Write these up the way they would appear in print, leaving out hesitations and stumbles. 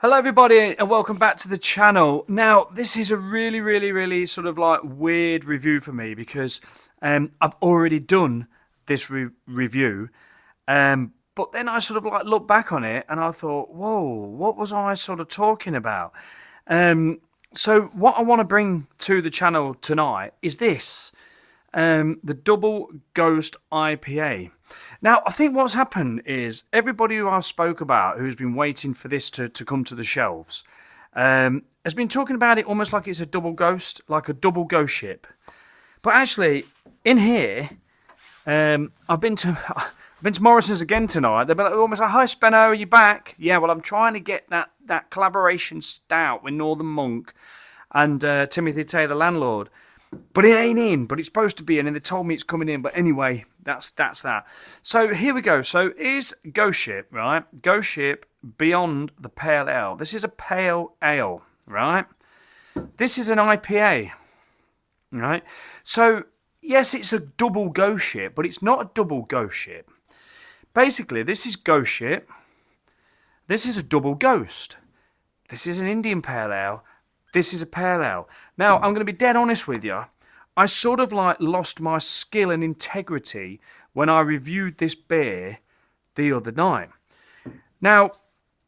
Hello everybody and welcome back to the channel. Now this is a really sort of like weird review for me because I've already done this review but then I sort of like looked back on it and I thought, whoa, what was I sort of talking about? So what I want to bring to the channel tonight is this. The Double Ghost IPA. Now, I think what's happened is everybody who I've spoke about who's been waiting for this to come to the shelves has been talking about it almost like it's a double ghost, like a double ghost ship. But actually, in here, I've been to Morrison's again tonight. They've been almost like, "Hi, Speno, are you back?" Yeah, well, I'm trying to get that collaboration stout with Northern Monk and Timothy Tay, the landlord. But it ain't in, but it's supposed to be in, and they told me it's coming in. But anyway, that's that. So here we go. So here's Ghost Ship, right? Ghost Ship Beyond the Pale Ale. This is a pale ale, right? This is an IPA, right? So yes, it's a double Ghost Ship, but it's not a double Ghost Ship. Basically, this is Ghost Ship. This is a double Ghost. This is an Indian Pale Ale. This is a pale ale. Now, I'm going to be dead honest with you. I sort of like lost my skill and integrity when I reviewed this beer the other night. Now,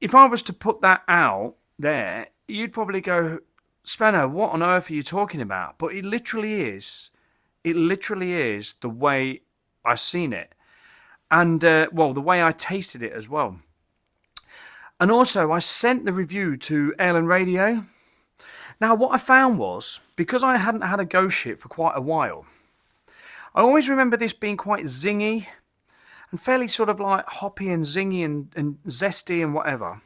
if I was to put that out there, you'd probably go, Speno, what on earth are you talking about? But it literally is. It literally is the way I seen it. And, well, the way I tasted it as well. And also, I sent the review to Ale and Radio. Now, what I found was, because I hadn't had a Ghost Ship for quite a while, I always remember this being quite zingy and fairly sort of like hoppy and zingy and zesty and whatever.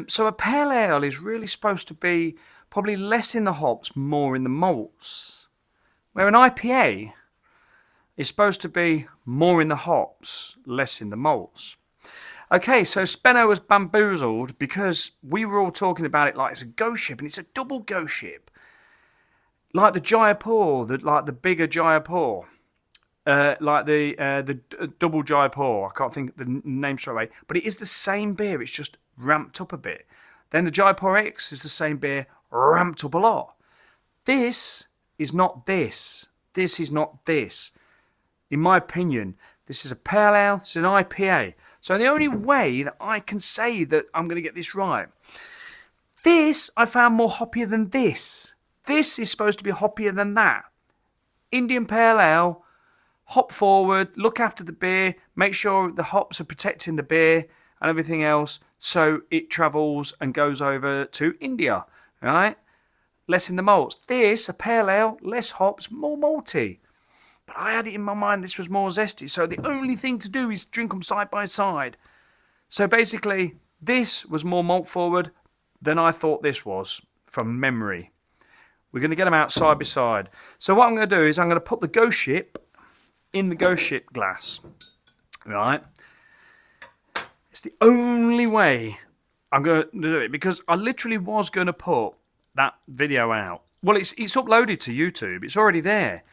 So a pale ale is really supposed to be probably less in the hops, more in the malts. Where an IPA is supposed to be more in the hops, less in the malts. Okay, so Speno was bamboozled because we were all talking about it like it's a ghost ship, and it's a double ghost ship. Like the Jaipur, like the bigger Jaipur. Like the double Jaipur. I can't think the name straight away. But it is the same beer, it's just ramped up a bit. Then the Jaipur X is the same beer, ramped up a lot. This is not this. This is not this. In my opinion, this is a pale ale, it's an IPA. So the only way that I can say that I'm going to get this right, this I found more hoppier than this. This is supposed to be hoppier than that. Indian Pale Ale, hop forward, look after the beer, make sure the hops are protecting the beer and everything else so it travels and goes over to India, right? Less in the malts. This, a Pale Ale, less hops, more malty. But I had it in my mind this was more zesty, so the only thing to do is drink them side by side. So basically, this was more malt forward than I thought this was, from memory. We're going to get them out side by side. So what I'm going to do is I'm going to put the Ghost Ship in the Ghost Ship glass. Right? It's the only way I'm going to do it, because I literally was going to put that video out. Well, it's uploaded to YouTube. It's already there.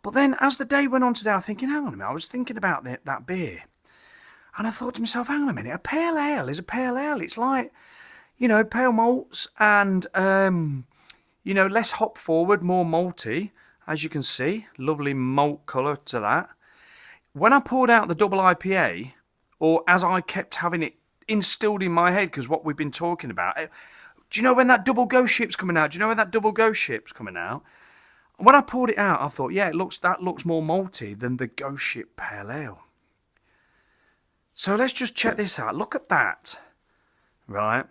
But then, as the day went on today, I was thinking, hang on a minute, I was thinking about that beer. And I thought to myself, hang on a minute, a pale ale is a pale ale. It's like, pale malts and, less hop forward, more malty, as you can see. Lovely malt colour to that. When I poured out the double IPA, or as I kept having it instilled in my head, because what we've been talking about, do you know when that double Ghost Ship's coming out? Do you know when that double Ghost Ship's coming out? When I poured it out, I thought, yeah, that looks more malty than the Ghost Ship Pale Ale. So let's just check this out. Look at that. Right.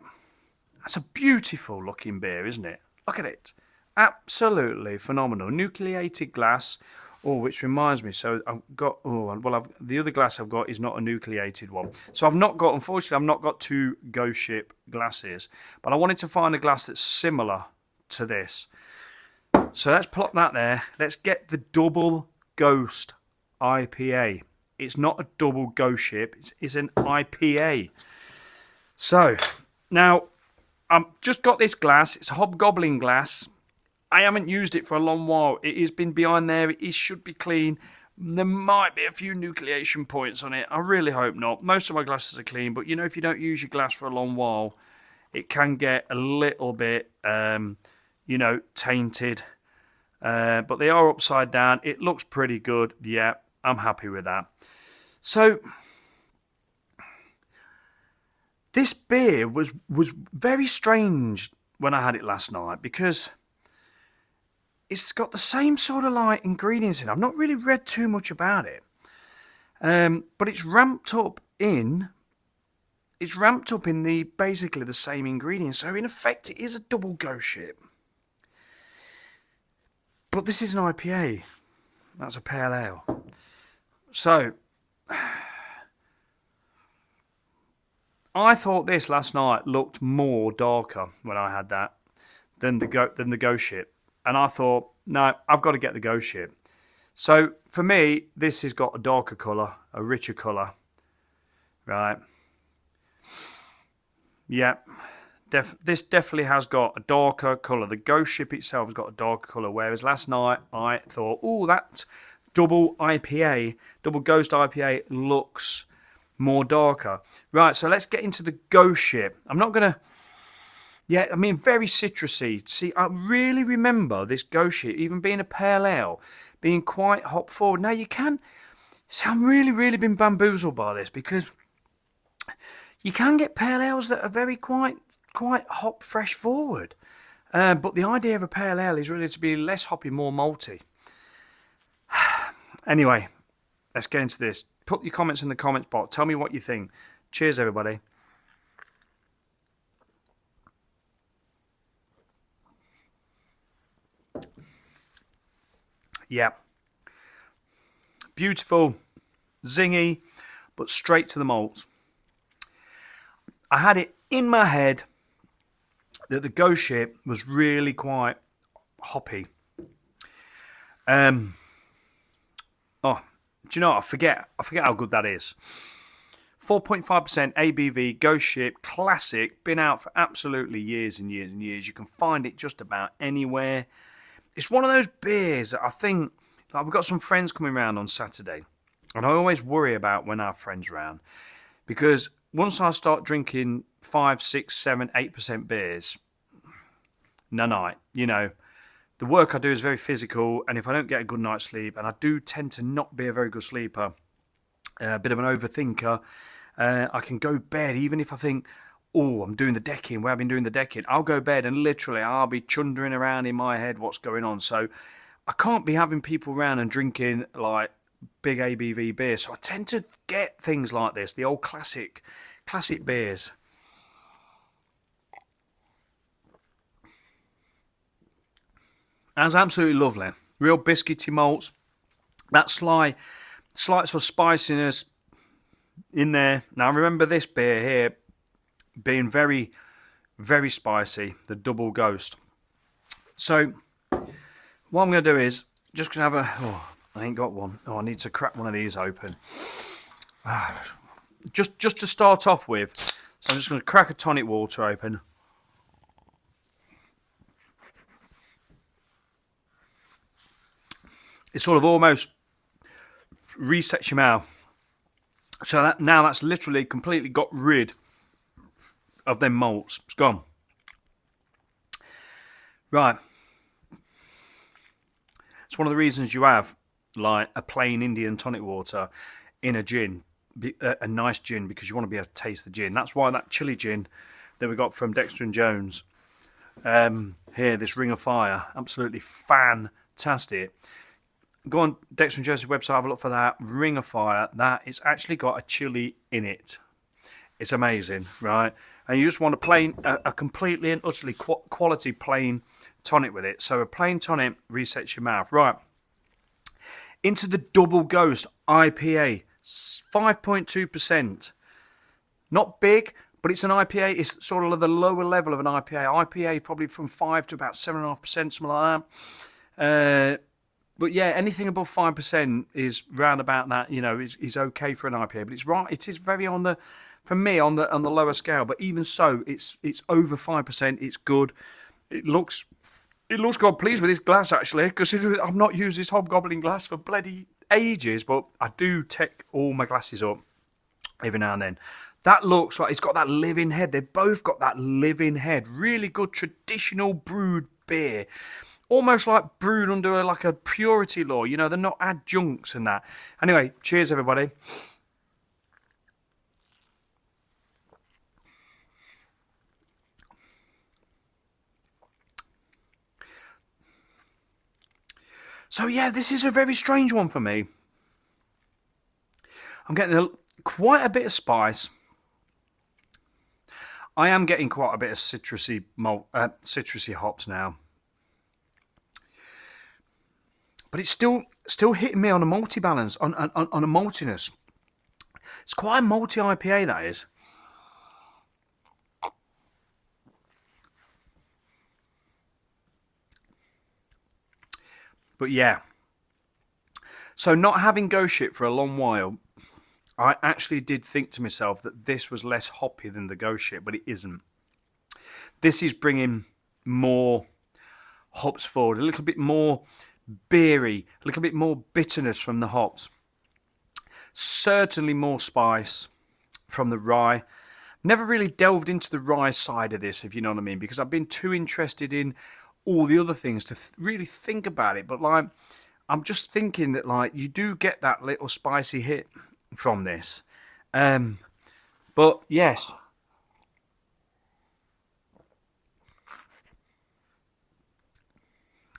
That's a beautiful looking beer, isn't it? Look at it. Absolutely phenomenal. Nucleated glass. Oh, which reminds me. So I've got, the other glass I've got is not a nucleated one. So unfortunately, I've not got two Ghost Ship glasses. But I wanted to find a glass that's similar to this. So let's plop that there. Let's get the Double Ghost IPA. It's not a double Ghost Ship. It's an IPA. So, now, I've just got this glass. It's a hobgoblin glass. I haven't used it for a long while. It has been behind there. It should be clean. There might be a few nucleation points on it. I really hope not. Most of my glasses are clean. But, if you don't use your glass for a long while, it can get a little bit, you know, tainted. But they are upside down. It looks pretty good. Yeah, I'm happy with that. So this beer was very strange when I had it last night, because it's got the same sort of like ingredients in it. I've not really read too much about it, but it's ramped up in the basically the same ingredients. So in effect, it is a double ghost ship. But this is an IPA. That's a pale ale. So I thought this last night looked more darker when I had that than the ghost ship. And I thought, no, I've got to get the ghost ship. So for me, this has got a darker colour, a richer colour. Right. Yeah. This definitely has got a darker colour. The ghost ship itself has got a darker colour. Whereas last night I thought, oh, that double IPA, double ghost IPA looks more darker. Right, so let's get into the ghost ship. I'm not going to... Yeah, I mean, very citrusy. See, I really remember this ghost ship, even being a pale ale, being quite hop forward. Now, you can... See, I'm really been bamboozled by this, because you can get pale ales that are very quite hop fresh forward. But the idea of a pale ale is really to be less hoppy, more malty. Anyway, let's get into this. Put your comments in the comments box. Tell me what you think. Cheers, everybody. Yeah. Beautiful, zingy, but straight to the malts. I had it in my head that the ghost ship was really quite hoppy. Oh, do you know what? I forget how good that is. 4.5% ABV, ghost ship, classic, been out for absolutely years and years and years. You can find it just about anywhere. It's one of those beers that I think, like, we've got some friends coming round on Saturday, and I always worry about when our friends round, because once I start drinking 5, 6, 7, 8% beers, no, you know, the work I do is very physical, and if I don't get a good night's sleep, and I do tend to not be a very good sleeper, a bit of an overthinker, I can go bed, even if I think, oh, I'm doing the decking, where I've been doing the decking, I'll go bed and literally I'll be chundering around in my head what's going on. So I can't be having people around and drinking like big ABV beers. So I tend to get things like this, the old classic beers. That's absolutely lovely. Real biscuity malts. That slight sort of spiciness in there. Now remember this beer here being very, very spicy, the double ghost. So what I'm going to do is just going to have a... Oh, I ain't got one. Oh, I need to crack one of these open. Just to start off with, so I'm just going to crack a tonic water open. It sort of almost resets your mouth. So that now that's literally completely got rid of them malts. It's gone. Right. It's one of the reasons you have like a plain Indian tonic water in a gin, a nice gin, because you want to be able to taste the gin. That's why that chili gin that we got from Dexter and Jones here, this Ring of Fire, absolutely fantastic. Go on Dexter and Jones' website, have a look for that. Ring of Fire. That it's actually got a chili in it. It's amazing, right? And you just want a completely and utterly quality plain tonic with it. So a plain tonic resets your mouth. Right. Into the Double Ghost IPA. 5.2%. Not big, but it's an IPA. It's sort of the lower level of an IPA. IPA probably from 5 to about 7.5%, something like that. But yeah, anything above 5% is round about that, you know, is okay for an IPA. But it's right, it is very on the, for me, on the lower scale. But even so, it's over 5%. It's good. It looks God pleased with this glass, actually, because I've not used this hobgoblin glass for bloody ages, but I do take all my glasses up every now and then. That looks like it's got that living head. They've both got that living head. Really good traditional brewed beer. Almost like brewed under like a purity law. You know, they're not adjuncts and that. Anyway, cheers everybody. So yeah, this is a very strange one for me. I'm getting quite a bit of spice. I am getting quite a bit of citrusy hops now. But it's still hitting me on a malty balance, on a maltiness. It's quite a malty IPA, that is. But yeah. So not having Ghost Ship for a long while, I actually did think to myself that this was less hoppy than the Ghost Ship, but it isn't. This is bringing more hops forward, a little bit more beery, a little bit more bitterness from the hops. Certainly more spice from the rye. Never really delved into the rye side of this, if you know what I mean, because I've been too interested in all the other things to really think about it. But like, I'm just thinking that like you do get that little spicy hit from this. But yes.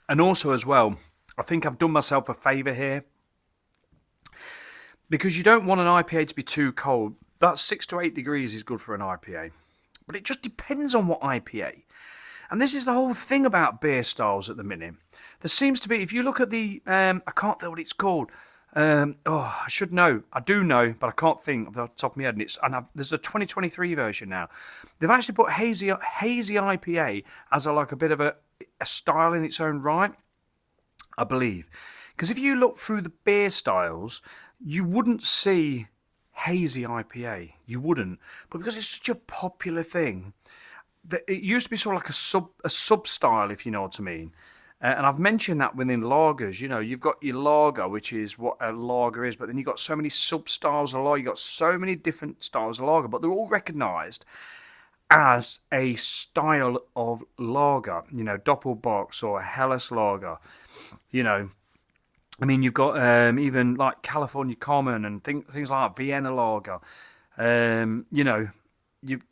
And also as well, I think I've done myself a favour here. Because you don't want an IPA to be too cold. That 6 to 8 degrees is good for an IPA. But it just depends on what IPA. And this is the whole thing about beer styles at the minute. There seems to be, if you look at the, I can't think what it's called. I should know. I do know, but I can't think off the top of my head. And there's a 2023 version now. They've actually put hazy IPA as like a bit of a style in its own right, I believe. Because if you look through the beer styles, you wouldn't see hazy IPA. You wouldn't. But because it's such a popular thing, it used to be sort of like a sub style, if you know what I mean. And I've mentioned that within lagers. You know, you've got your lager, which is what a lager is, but then you've got so many sub styles of lager. You've got so many different styles of lager, but they're all recognised as a style of lager. You know, Doppelbock or Helles lager. You know, I mean, you've got even like California Common and things like that, Vienna lager. You know, you've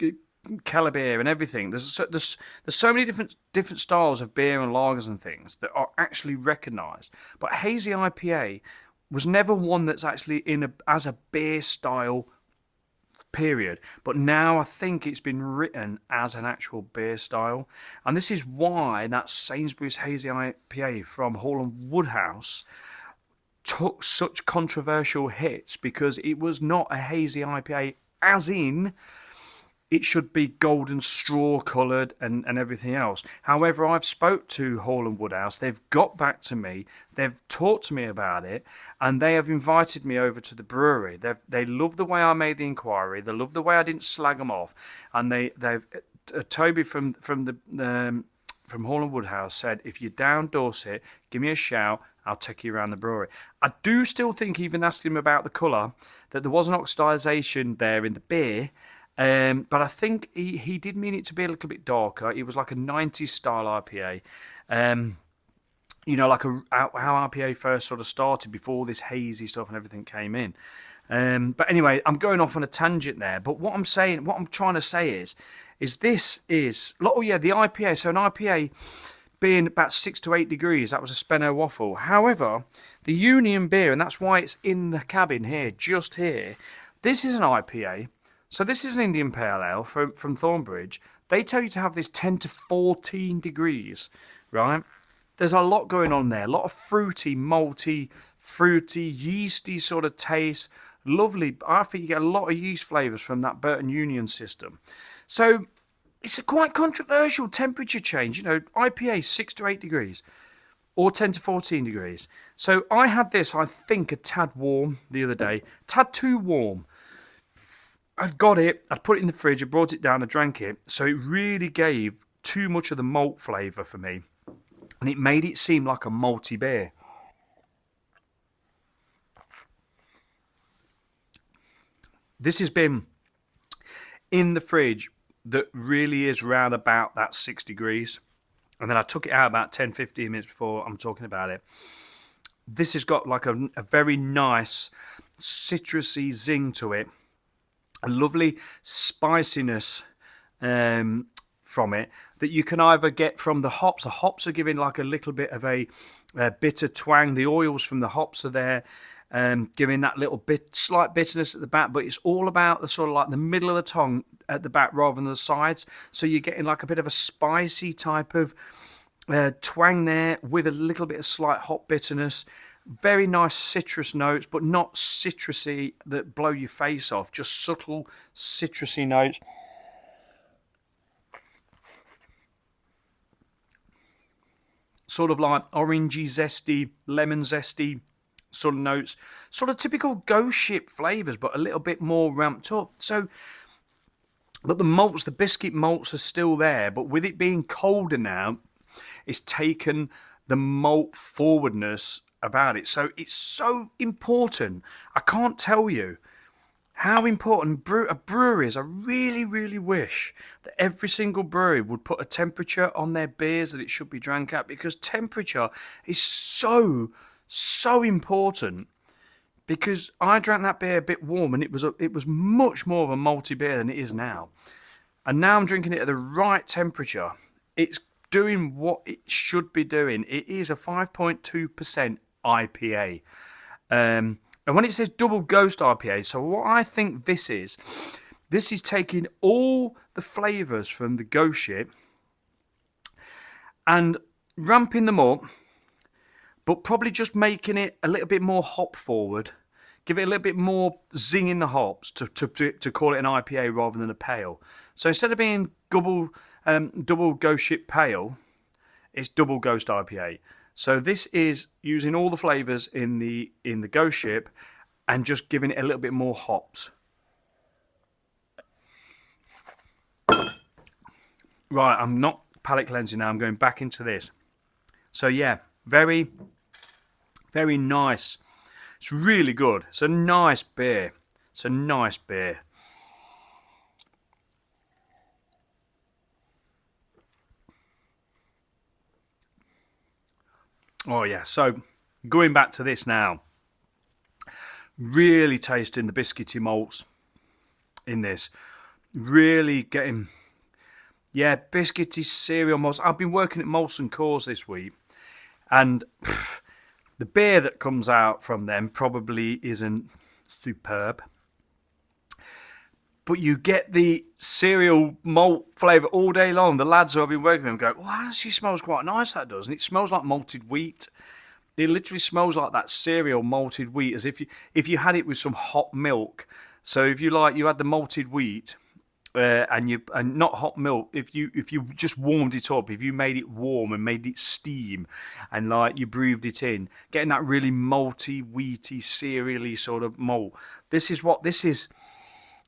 Keller beer and everything. There's so many different styles of beer and lagers and things that are actually recognised. But hazy IPA was never one that's actually as a beer style. Period. But now I think it's been written as an actual beer style, and this is why that Sainsbury's hazy IPA from Hall & Woodhouse took such controversial hits, because it was not a hazy IPA as in it should be golden straw coloured and everything else. However, I've spoke to Hall & Woodhouse. They've got back to me. They've talked to me about it, and they have invited me over to the brewery. They love the way I made the inquiry. They love the way I didn't slag them off. And Toby from Hall & Woodhouse said, if you're down Dorset, give me a shout. I'll take you around the brewery. I do still think, even asking him about the colour, that there was an oxidisation there in the beer. But I think he did mean it to be a little bit darker. It was like a 90s style IPA. You know, like how IPA first sort of started before this hazy stuff and everything came in. But anyway, I'm going off on a tangent there. But what I'm trying to say is this is, oh yeah, the IPA. So an IPA being about 6 to 8 degrees, that was a Speno waffle. However, the Union beer, and that's why it's in the cabin here, just here, this is an IPA. So this is an Indian Pale Ale from Thornbridge. They tell you to have this 10 to 14 degrees, right? There's a lot going on there. A lot of fruity, malty, yeasty sort of taste. Lovely. I think you get a lot of yeast flavours from that Burton Union system. So it's a quite controversial temperature change. You know, IPA 6 to 8 degrees or 10 to 14 degrees. So I had this, I think, a tad warm the other day. Tad too warm. I'd got it, I'd put it in the fridge, I brought it down, I drank it. So it really gave too much of the malt flavour for me. And it made it seem like a malty beer. This has been in the fridge that really is round about that 6 degrees. And then I took it out about 10-15 minutes before I'm talking about it. This has got like a very nice citrusy zing to it, a lovely spiciness from it that you can either get from the hops. The hops are giving like a little bit of a bitter twang. The oils from the hops are there, giving that little bit slight bitterness at the back, but it's all about the sort of like the middle of the tongue at the back rather than the sides. So you're getting like a bit of a spicy type of twang there with a little bit of slight hop bitterness. Very nice citrus notes, but not citrusy that blow your face off. Just subtle citrusy notes. Sort of like orangey, zesty, lemon zesty sort of notes. Sort of typical Ghost Ship flavours, but a little bit more ramped up. So, but the malts, the biscuit malts are still there, but with it being colder now, it's taken the malt forwardness about it. So it's so important. I can't tell you how important breweries. I really, really wish that every single brewery would put a temperature on their beers that it should be drank at, because temperature is so important. Because I drank that beer a bit warm, and it was much more of a malty beer than it is now. And now I'm drinking it at the right temperature. It's doing what it should be doing. It is a 5.2% IPA. And when it says double ghost IPA, so what I think this is taking all the flavours from the Ghost Ship and ramping them up, but probably just making it a little bit more hop forward, give it a little bit more zing in the hops to call it an IPA rather than a pale. So instead of being double Ghost Ship pale, it's double Ghost IPA. So this is using all the flavours in the Ghost Ship and just giving it a little bit more hops. Right, I'm not palate cleansing now. I'm going back into this. So yeah, very, very nice. It's really good. It's a nice beer. It's a nice beer. Oh yeah, so going back to this now, really tasting the biscuity malts in this, really getting, yeah, biscuity cereal malts. I've been working at Molson Coors this week, and the beer that comes out from them probably isn't superb, but you get the cereal malt flavour all day long. The lads who I've been working with go, well, that actually smells quite nice, that does. And it smells like malted wheat. It literally smells like that cereal malted wheat, as if you had it with some hot milk. So if you had the malted wheat and not hot milk, if you just warmed it up, if you made it warm and made it steam and like you breathed it in, getting that really malty, wheaty, cereally sort of malt. This is what this is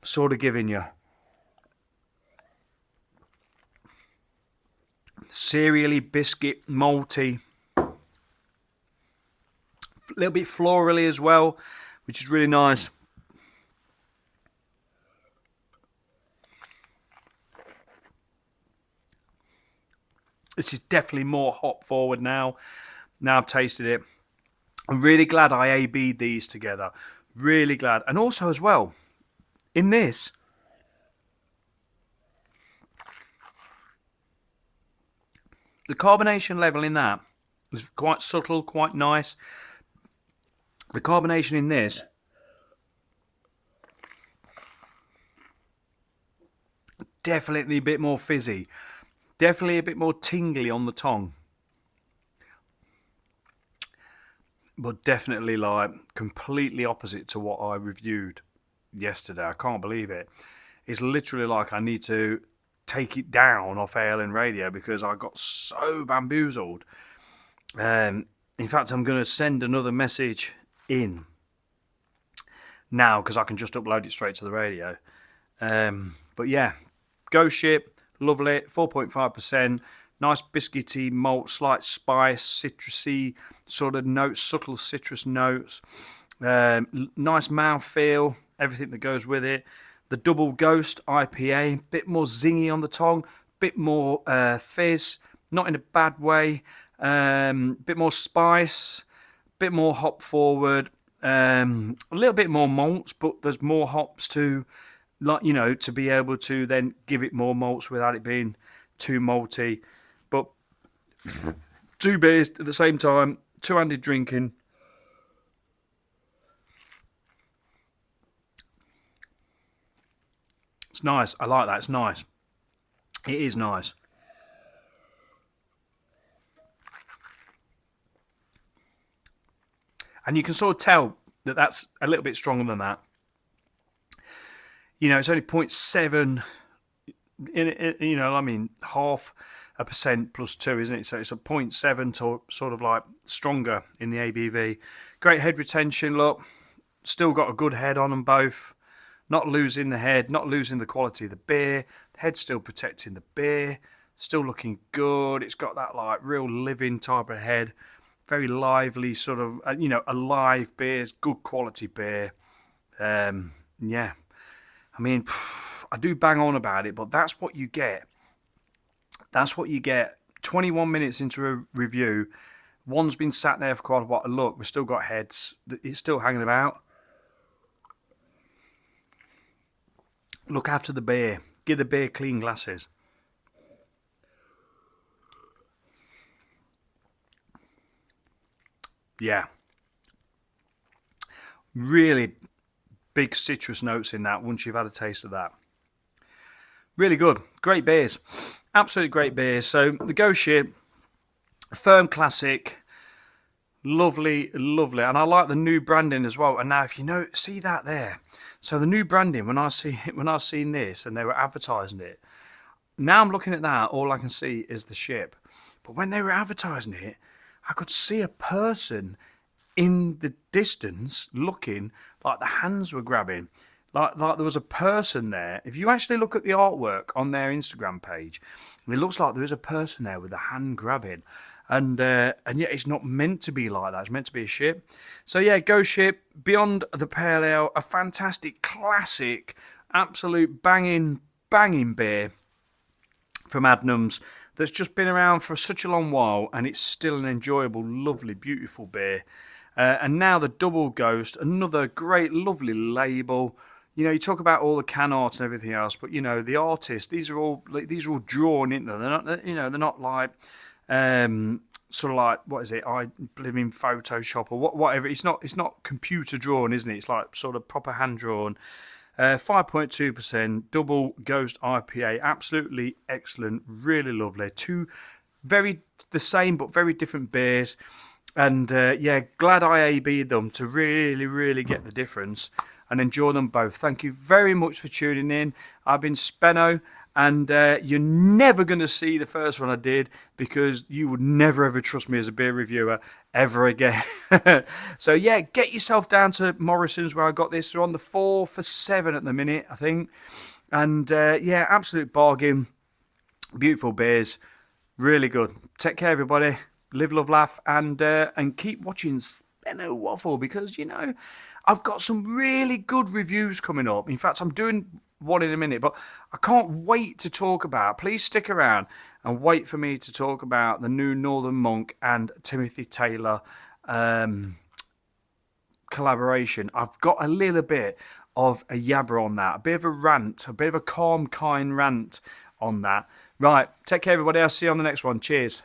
sort of giving you. Cereally, biscuit, malty, a little bit florally as well, which is really nice. This is definitely more hop forward now. Now I've tasted it. I'm really glad I AB'd these together. Really glad. And also as well, in this, the carbonation level in that is quite subtle, quite nice. The carbonation in this definitely a bit more fizzy. Definitely a bit more tingly on the tongue. But definitely like completely opposite to what I reviewed yesterday. I can't believe it. It's literally like I need to take it down off ALN Radio because I got so bamboozled. In fact, I'm going to send another message in now because I can just upload it straight to the radio. But yeah, Ghost Ship, lovely, 4.5%. Nice biscuity malt, slight spice, citrusy sort of notes, subtle citrus notes. Nice mouthfeel, everything that goes with it. the Double Ghost IPA, bit more zingy on the tongue, bit more fizz, not in a bad way, bit more spice, bit more hop forward, a little bit more malts, but there's more hops to, like, you know, to be able to then give it more malts without it being too malty. But two beers at the same time, two-handed drinking. It's nice. I like that. It's nice. It is nice. And you can sort of tell that that's a little bit stronger than that. You know, it's only 0.7, you know, I mean, 0.5% plus 2, isn't it? So it's a 0.7 to sort of like stronger in the ABV. Great head retention, look. Still got a good head on them both. Not losing the head, not losing the quality of the beer. The head's still protecting the beer. Still looking good. It's got that like real living type of head. Very lively, sort of, you know, alive beers, good quality beer. Yeah. I mean, I do bang on about it, but that's what you get. That's what you get. 21 minutes into a review. One's been sat there for quite a while. Look, we've still got heads. It's still hanging about. Look after the beer. Give the beer clean glasses. Yeah. Really big citrus notes in that once you've had a taste of that. Really good. Great beers. Absolutely great beers. So the Ghost Ship, firm classic. Lovely, lovely. And I like the new branding as well. And now if you know, see that there. So the new branding, when I seen this and they were advertising it, now I'm looking at that, all I can see is the ship. But when they were advertising it, I could see a person in the distance looking, like the hands were grabbing, like there was a person there. If you actually look at the artwork on their Instagram page, it looks like there is a person there with a hand grabbing. And yet it's not meant to be like that. It's meant to be a ship. So yeah, Ghost Ship, Beyond the Pale Ale, a fantastic classic, absolute banging beer from Adnams that's just been around for such a long while, and it's still an enjoyable, lovely, beautiful beer. And now the Double Ghost, another great, lovely label. You know, you talk about all the can art and everything else, but you know, the artists, these are all drawn in there. They're not, you know, they're not like sort of like, what is it? I live in Photoshop or whatever. It's not computer drawn, isn't it? It's like sort of proper hand drawn. 5.2% Double Ghost IPA, absolutely excellent, really lovely. Two very the same but very different beers, and yeah, glad I AB'd them to really get the difference and enjoy them both. Thank you very much for tuning in. I've been Speno, and you're never going to see the first one I did because you would never ever trust me as a beer reviewer ever again. So yeah, get yourself down to Morrison's where I got this. They're on the 4 for $7 at the minute, I think. And yeah, absolute bargain. Beautiful beers. Really good. Take care, everybody. Live, love, laugh, and keep watching Speno Waffle because, you know, I've got some really good reviews coming up. In fact, I'm doing one in a minute, but I can't wait to talk about. Please stick around and wait for me to talk about the new Northern Monk and Timothy Taylor collaboration. I've got a little bit of a yabber on that, a bit of a rant, a bit of a calm, kind rant on that. Right, take care, everybody. I'll see you on the next one. Cheers.